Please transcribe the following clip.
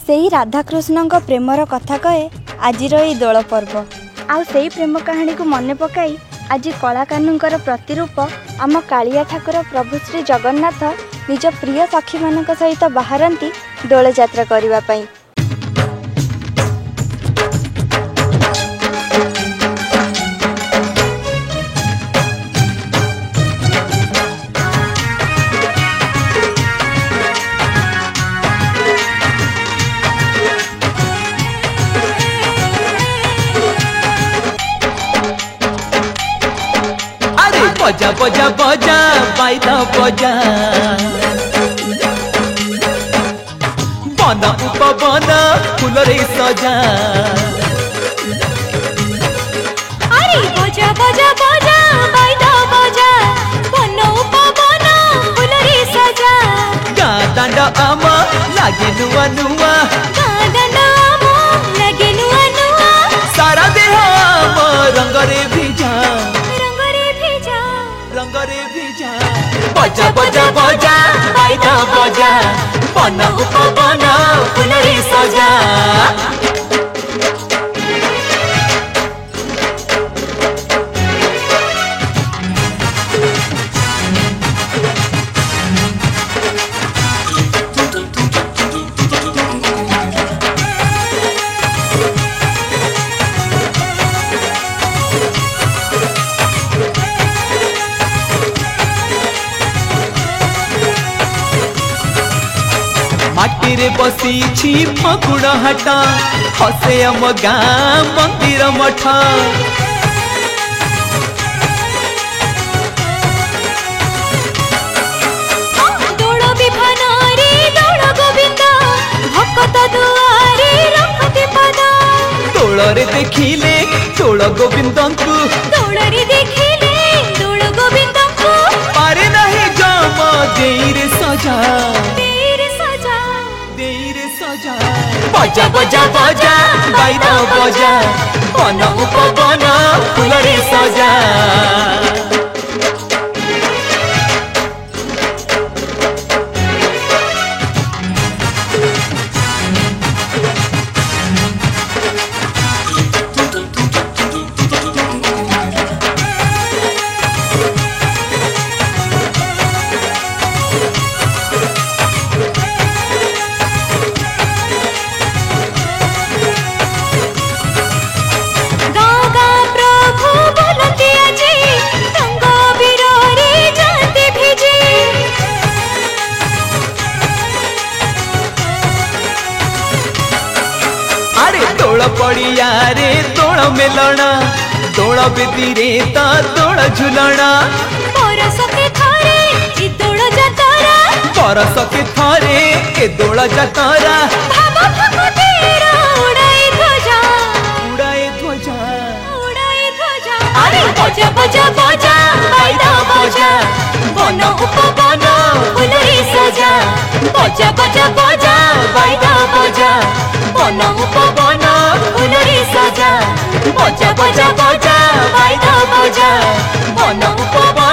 सेही राधाकृष्ण प्रेमर कथा कहे आज दोल पर्व आउ सेही प्रेम कहानी को मन पकाई आज कलाकानुंकर प्रतिरूप आम कालिया ठाकुर प्रभु श्री जगन्नाथ निज प्रिय सखी मान सहित बाहरती दोल यात्रा करने। बजा बजा बजा बाइला बजा बना उपवन फूल रे सजा। अरे बजा बजा बजा बाइला बजा बना उपवन फूल रे सजा। गा दांड आम लागे नुआ नुआ गा दांड आम लागे नुआ नुआ सारा देह आम रंगरे भिजा रंगरे भिजा। बजा बजा बजा बाइला बजा बना उपवन फूल रे सजा। माटीरे बसी फकुड़ हाट हसे आम गाँ मंदिर मठ। दोल विभान रे दोल गोविंद भक्त दुआरे रखते पद। दोल रे देखिले दोल गोविंद को दोल रे देखिले दोल गोविंद को पारे नहीं जम देर सजा बजा बजा बजा बाइला बजा बना उपवन फूल रे सजा। दोल पड़िया रे दोल मेलना दोल बेदी रे ता दोल झुलना। परस के थारे ए दोल जतरा परस के थारे ए दोल जतरा। भाव भक्तेरा उड़ाई ध्वजा उड़ाई ध्वजा उड़ाई ध्वजा। अरे बजा बजा बजा बाइला बजा बना उपवन फूल रे सजा। बजा बजा बजा बाइला बजा बना उपवन फूल रे सजा। बजा बजा बजा बाइला बजा बना उपवन